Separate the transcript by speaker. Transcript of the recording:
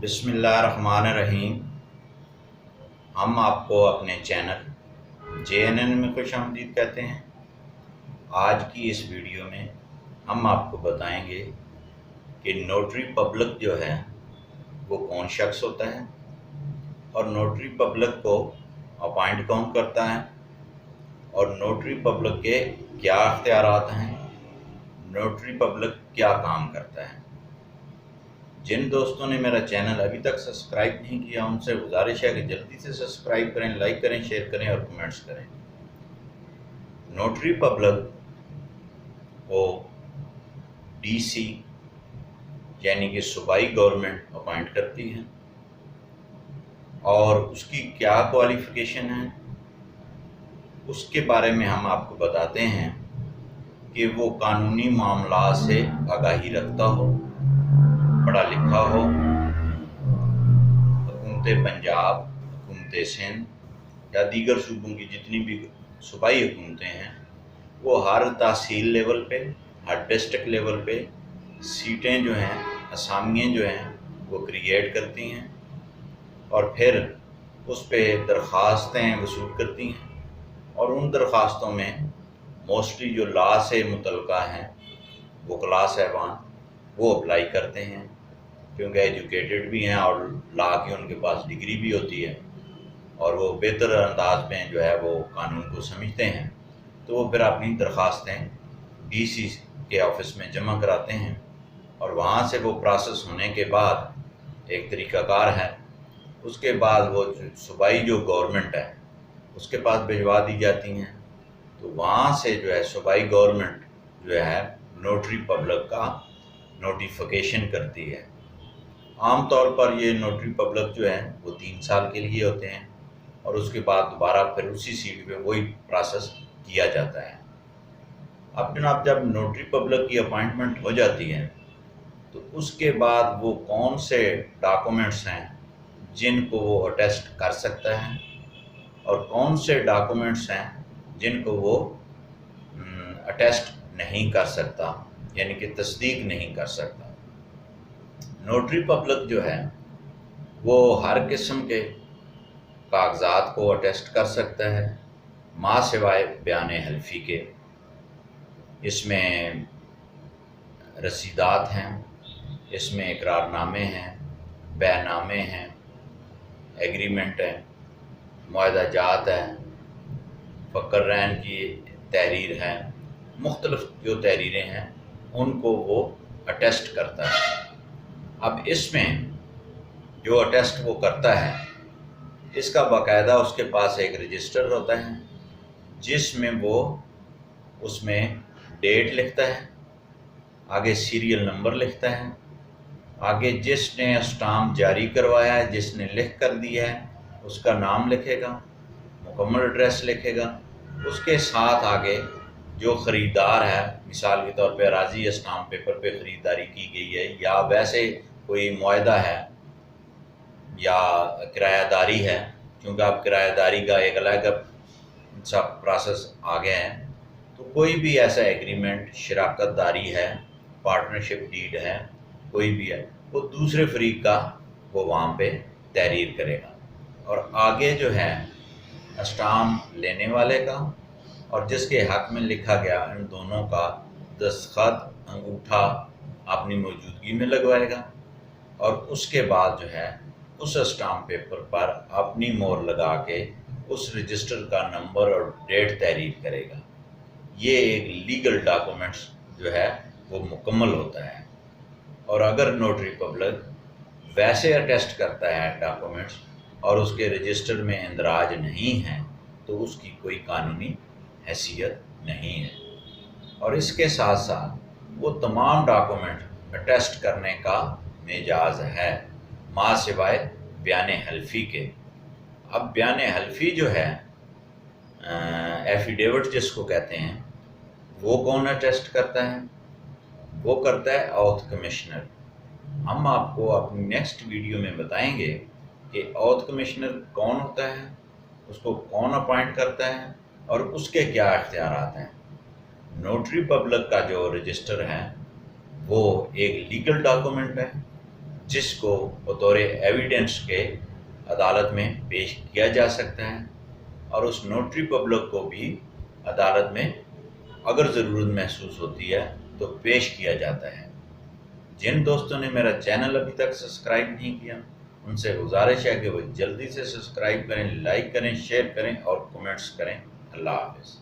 Speaker 1: بسم اللہ الرحمن الرحیم۔ ہم آپ کو اپنے چینل JNN میں خوش آمدید کہتے ہیں۔ آج کی اس ویڈیو میں ہم آپ کو بتائیں گے کہ نوٹری پبلک جو ہے وہ کون شخص ہوتا ہے اور نوٹری پبلک کو اپائنٹ کون کرتا ہے اور نوٹری پبلک کے کیا اختیارات ہیں، نوٹری پبلک کیا کام کرتا ہے۔ جن دوستوں نے میرا چینل ابھی تک سبسکرائب نہیں کیا ان سے گزارش ہے کہ جلدی سے سبسکرائب کریں، لائک کریں، شیئر کریں اور کمنٹس کریں۔ نوٹری پبلک کو DC یعنی کہ صوبائی گورنمنٹ اپائنٹ کرتی ہے اور اس کی کیا کوالیفیکیشن ہے اس کے بارے میں ہم آپ کو بتاتے ہیں کہ وہ قانونی معاملات سے آگاہی رکھتا ہو، پڑھا لکھا ہو، حکومت پنجاب، حکومت سندھ یا دیگر صوبوں کی جتنی بھی صوبائی حکومتیں ہیں وہ ہر تحصیل لیول پہ، ہر ڈسٹرکٹ لیول پہ سیٹیں جو ہیں، اسامیاں جو ہیں وہ کریٹ کرتی ہیں اور پھر اس پہ درخواستیں وصول کرتی ہیں اور ان درخواستوں میں موسٹلی جو لا سے متعلقہ ہیں وکلاء صاحبان وہ اپلائی کرتے ہیں، کیونکہ ایجوکیٹڈ بھی ہیں اور لا کی ان کے پاس ڈگری بھی ہوتی ہے اور وہ بہتر انداز میں جو ہے وہ قانون کو سمجھتے ہیں، تو وہ پھر اپنی درخواستیں DC کے آفس میں جمع کراتے ہیں اور وہاں سے وہ پروسیس ہونے کے بعد ایک طریقہ کار ہے، اس کے بعد وہ صوبائی جو گورنمنٹ ہے اس کے پاس بھجوا دی جاتی ہیں، تو وہاں سے جو ہے صوبائی گورنمنٹ جو ہے نوٹری پبلک کا نوٹیفیکیشن کرتی ہے۔ عام طور پر یہ نوٹری پبلک جو ہے وہ 3 سال کے لیے ہوتے ہیں اور اس کے بعد دوبارہ پھر اسی سیٹ پہ وہی پروسیس کیا جاتا ہے۔ اب جناب جب نوٹری پبلک کی اپائنٹمنٹ ہو جاتی ہے تو اس کے بعد وہ کون سے ڈاکومنٹس ہیں جن کو وہ اٹیسٹ کر سکتا ہے اور کون سے ڈاکومنٹس ہیں جن کو وہ اٹیسٹ نہیں کر سکتا، یعنی کہ تصدیق نہیں کر سکتا۔ نوٹری پبلک جو ہے وہ ہر قسم کے کاغذات کو اٹیسٹ کر سکتا ہے ما سوائے بیان حلفی کے۔ اس میں رسیدات ہیں، اس میں اقرار نامے ہیں، بیع نامے ہیں، ایگریمنٹ ہے، معاہدہ جات ہے، فقر رہن کی تحریر ہے، مختلف جو تحریریں ہیں ان کو وہ اٹیسٹ کرتا ہے۔ اب اس میں جو اٹیسٹ وہ کرتا ہے اس کا باقاعدہ اس کے پاس ایک رجسٹر ہوتا ہے جس میں وہ اس میں ڈیٹ لکھتا ہے، آگے سیریل نمبر لکھتا ہے، آگے جس نے اسٹامپ جاری کروایا ہے، جس نے لکھ کر دیا ہے اس کا نام لکھے گا، مکمل ایڈریس لکھے گا، اس کے ساتھ آگے جو خریدار ہے، مثال کے طور پہ اراضی اسٹامپ پیپر پہ خریداری کی گئی ہے یا ویسے کوئی معاہدہ ہے یا کرایہ داری ہے، کیونکہ اب کرایہ داری کا ایک الگ سا پروسیس آ گیا ہے، تو کوئی بھی ایسا ایگریمنٹ، شراکت داری ہے، پارٹنرشپ ڈیڈ ہے، کوئی بھی ہے، وہ دوسرے فریق کا وہ وہاں پہ تحریر کرے گا اور آگے جو ہے اسٹامپ لینے والے کا اور جس کے حق میں لکھا گیا ان دونوں کا دستخط، انگوٹھا اپنی موجودگی میں لگوائے گا اور اس کے بعد جو ہے اس اسٹامپ پیپر پر اپنی مہر لگا کے اس رجسٹر کا نمبر اور ڈیٹ تحریر کرے گا۔ یہ ایک لیگل ڈاکومنٹس جو ہے وہ مکمل ہوتا ہے اور اگر نوٹری پبلک ویسے اٹیسٹ کرتا ہے ڈاکومنٹس اور اس کے رجسٹر میں اندراج نہیں ہے تو اس کی کوئی قانونی حیثیت نہیں ہے، اور اس کے ساتھ ساتھ وہ تمام ڈاکومنٹ اٹیسٹ کرنے کا مجاز ہے ما سوائے بیان حلفی کے۔ اب بیان حلفی جو ہے ایفیڈیوٹ جس کو کہتے ہیں، وہ کون اٹیسٹ کرتا ہے؟ وہ کرتا ہے اوتھ کمشنر۔ ہم آپ کو اپنی نیکسٹ ویڈیو میں بتائیں گے کہ اوتھ کمشنر کون ہوتا ہے، اس کو کون اپوائنٹ کرتا ہے اور اس کے کیا اختیارات ہیں۔ نوٹری پبلک کا جو رجسٹر ہے وہ ایک لیگل ڈاکومنٹ ہے جس کو بطور ایویڈنس کے عدالت میں پیش کیا جا سکتا ہے، اور اس نوٹری پبلک کو بھی عدالت میں اگر ضرورت محسوس ہوتی ہے تو پیش کیا جاتا ہے۔ جن دوستوں نے میرا چینل ابھی تک سبسکرائب نہیں کیا، ان سے گزارش ہے کہ وہ جلدی سے سبسکرائب کریں، لائک کریں، شیئر کریں اور کمنٹس کریں۔ اللہ حافظ۔